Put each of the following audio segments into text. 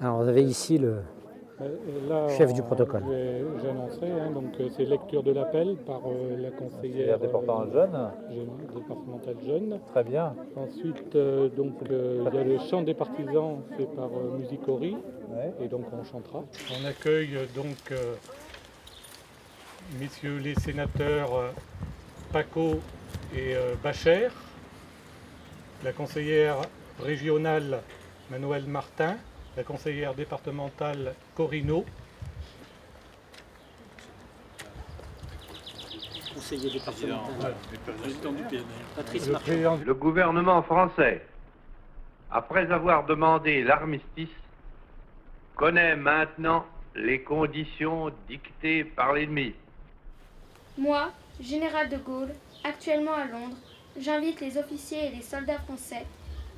Alors vous avez ici le Là, chef du protocole. J'annoncerai, donc c'est lecture de l'appel par la conseillère départementale jeune. Très bien. Ensuite, il y a le chant des partisans fait par Musicori, Ouais. et donc on chantera. On accueille donc messieurs les sénateurs Paco et Bacher, la conseillère régionale Manuel Martin, la conseillère départementale Corino, Conseiller départemental. président du PNR. Patrice Marchand. Le gouvernement français, après avoir demandé l'armistice, connaît maintenant les conditions dictées par l'ennemi. Moi, général de Gaulle, actuellement à Londres, j'invite les officiers et les soldats français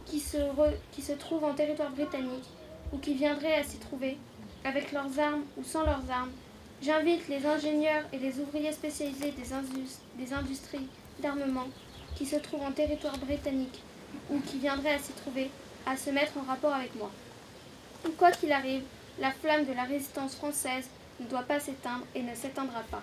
qui se trouvent en territoire britannique ou qui viendraient à s'y trouver, avec leurs armes ou sans leurs armes. J'invite les ingénieurs et les ouvriers spécialisés des industries d'armement qui se trouvent en territoire britannique ou qui viendraient à s'y trouver à se mettre en rapport avec moi. Quoi qu'il arrive, la flamme de la résistance française ne doit pas s'éteindre et ne s'éteindra pas.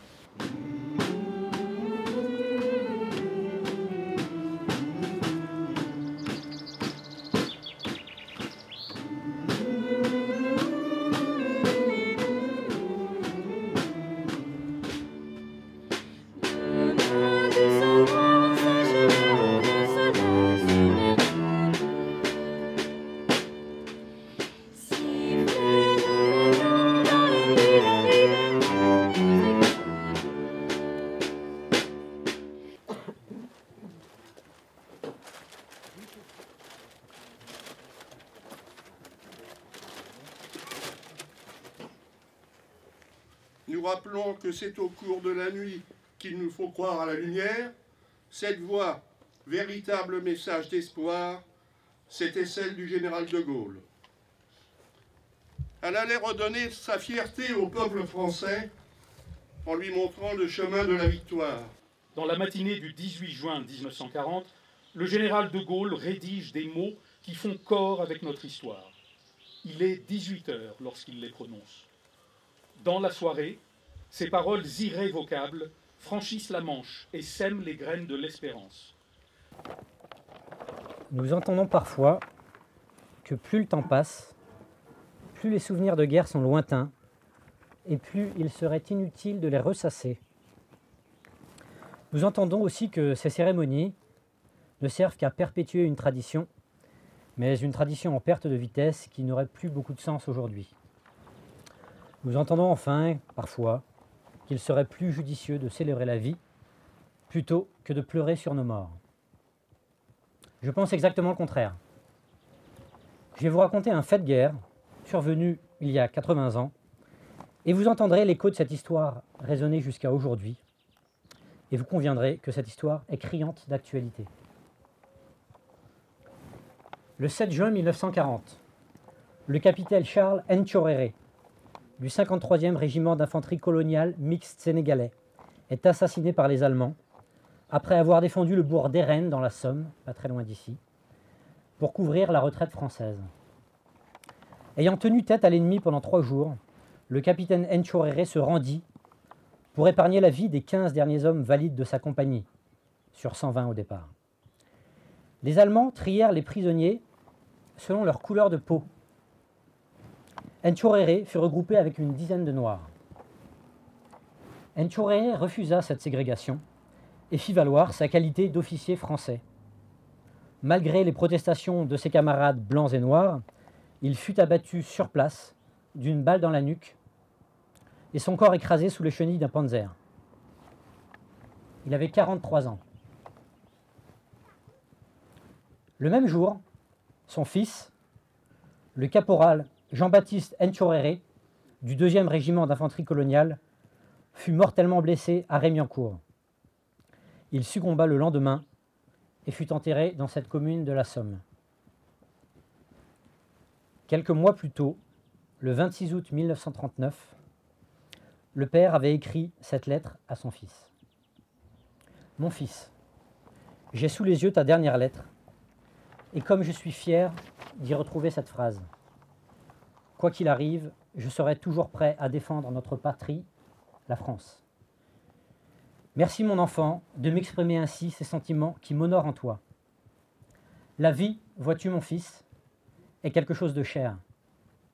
Nous rappelons que c'est au cours de la nuit qu'il nous faut croire à la lumière. Cette voix, véritable message d'espoir, c'était celle du général de Gaulle. Elle allait redonner sa fierté au peuple français en lui montrant le chemin de la victoire. Dans la matinée du 18 juin 1940, le général de Gaulle rédige des mots qui font corps avec notre histoire. Il est 18 heures lorsqu'il les prononce. Dans la soirée, ces paroles irrévocables franchissent la Manche et sèment les graines de l'espérance. Nous entendons parfois que plus le temps passe, plus les souvenirs de guerre sont lointains et plus il serait inutile de les ressasser. Nous entendons aussi que ces cérémonies ne servent qu'à perpétuer une tradition, mais une tradition en perte de vitesse qui n'aurait plus beaucoup de sens aujourd'hui. Nous entendons enfin, parfois, qu'il serait plus judicieux de célébrer la vie plutôt que de pleurer sur nos morts. Je pense exactement le contraire. Je vais vous raconter un fait de guerre survenu il y a 80 ans et vous entendrez l'écho de cette histoire résonner jusqu'à aujourd'hui et vous conviendrez que cette histoire est criante d'actualité. Le 7 juin 1940, le capitaine Charles Ntchoréré du 53e régiment d'infanterie coloniale mixte sénégalais est assassiné par les Allemands après avoir défendu le bourg d'Erennes dans la Somme, pas très loin d'ici, pour couvrir la retraite française. Ayant tenu tête à l'ennemi pendant 3 jours, le capitaine Ntchoréré se rendit pour épargner la vie des 15 derniers hommes valides de sa compagnie, sur 120 au départ. Les Allemands trièrent les prisonniers selon leur couleur de peau. Ntchoréré fut regroupé avec une dizaine de Noirs. Ntchoréré refusa cette ségrégation et fit valoir sa qualité d'officier français. Malgré les protestations de ses camarades blancs et noirs, il fut abattu sur place d'une balle dans la nuque et son corps écrasé sous les chenilles d'un panzer. Il avait 43 ans. Le même jour, son fils, le caporal Jean-Baptiste Ntchoréré, du 2e régiment d'infanterie coloniale, fut mortellement blessé à Rémiancourt. Il succomba le lendemain et fut enterré dans cette commune de la Somme. Quelques mois plus tôt, le 26 août 1939, le père avait écrit cette lettre à son fils. « Mon fils, j'ai sous les yeux ta dernière lettre, et comme je suis fier d'y retrouver cette phrase. quoi qu'il arrive, je serai toujours prêt à défendre notre patrie, la France. Merci mon enfant de m'exprimer ainsi ces sentiments qui m'honorent en toi. La vie, vois-tu mon fils, est quelque chose de cher.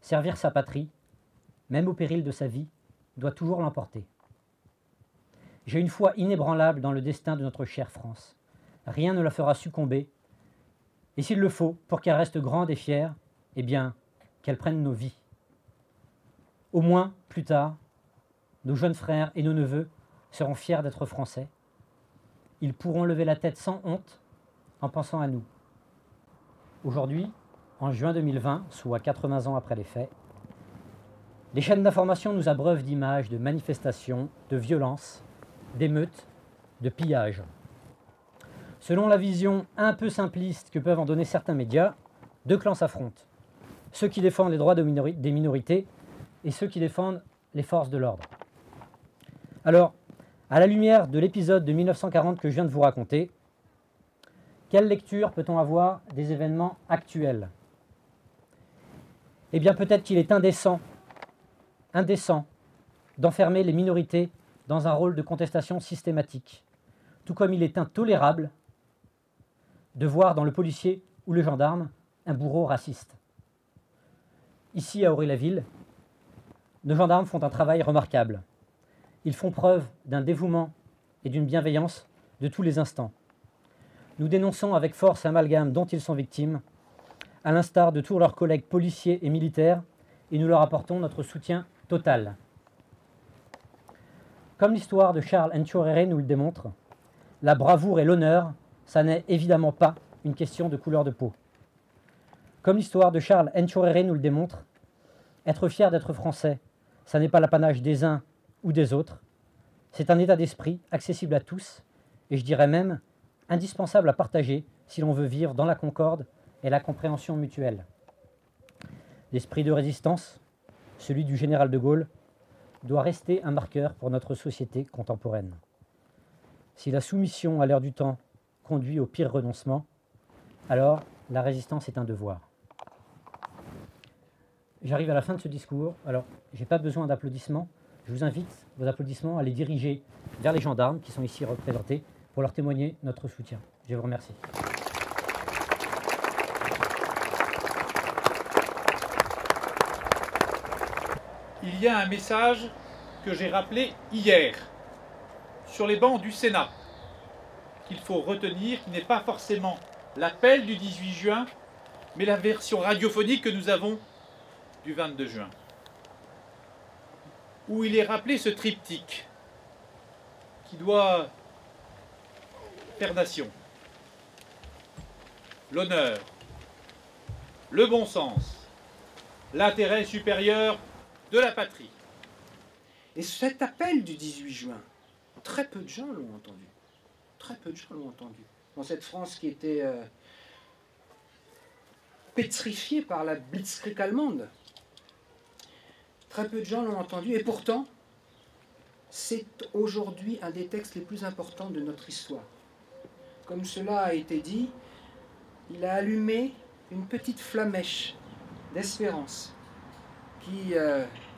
Servir sa patrie, même au péril de sa vie, doit toujours l'emporter. J'ai une foi inébranlable dans le destin de notre chère France. Rien ne la fera succomber. Et s'il le faut, pour qu'elle reste grande et fière, eh bien, qu'elle prenne nos vies. Au moins, plus tard, nos jeunes frères et nos neveux seront fiers d'être français. Ils pourront lever la tête sans honte en pensant à nous. Aujourd'hui, en juin 2020, soit 80 ans après les faits, les chaînes d'information nous abreuvent d'images de manifestations, de violences, d'émeutes, de pillages. Selon la vision un peu simpliste que peuvent en donner certains médias, deux clans s'affrontent. Ceux qui défendent les droits des minorités et ceux qui défendent les forces de l'ordre. Alors, à la lumière de l'épisode de 1940 que je viens de vous raconter, quelle lecture peut-on avoir des événements actuels? Eh bien, peut-être qu'il est indécent d'enfermer les minorités dans un rôle de contestation systématique, tout comme il est intolérable de voir dans le policier ou le gendarme un bourreau raciste. Ici, à Auray-la-Ville, nos gendarmes font un travail remarquable. Ils font preuve d'un dévouement et d'une bienveillance de tous les instants. Nous dénonçons avec force l'amalgame dont ils sont victimes, à l'instar de tous leurs collègues policiers et militaires, et nous leur apportons notre soutien total. Comme l'histoire de Charles Ntchoréré nous le démontre, la bravoure et l'honneur, ça n'est évidemment pas une question de couleur de peau. Comme l'histoire de Charles Ntchoréré nous le démontre, être fier d'être français, ça n'est pas l'apanage des uns ou des autres, c'est un état d'esprit accessible à tous, et je dirais même indispensable à partager si l'on veut vivre dans la concorde et la compréhension mutuelle. L'esprit de résistance, celui du général de Gaulle, doit rester un marqueur pour notre société contemporaine. Si la soumission à l'heure du temps conduit au pire renoncement, alors la résistance est un devoir. J'arrive à la fin de ce discours, alors je n'ai pas besoin d'applaudissements, je vous invite, vos applaudissements, à les diriger vers les gendarmes qui sont ici représentés pour leur témoigner notre soutien. Je vous remercie. Il y a un message que j'ai rappelé hier sur les bancs du Sénat qu'il faut retenir, qui n'est pas forcément l'appel du 18 juin, mais la version radiophonique que nous avons du 22 juin, où il est rappelé ce triptyque qui doit faire nation. L'honneur, le bon sens, l'intérêt supérieur de la patrie. Et cet appel du 18 juin, très peu de gens l'ont entendu. Très peu de gens l'ont entendu. Dans cette France qui était pétrifiée par la Blitzkrieg allemande. Très peu de gens l'ont entendu. Et pourtant, c'est aujourd'hui un des textes les plus importants de notre histoire. Comme cela a été dit, il a allumé une petite flamèche d'espérance qui,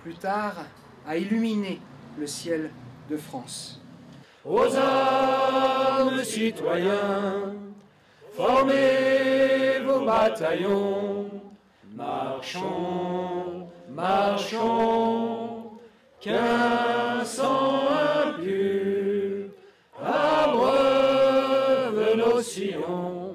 plus tard, a illuminé le ciel de France. Aux armes, citoyens, formez vos bataillons, marchons, marchons, qu'un sang impur abreuve nos sillons.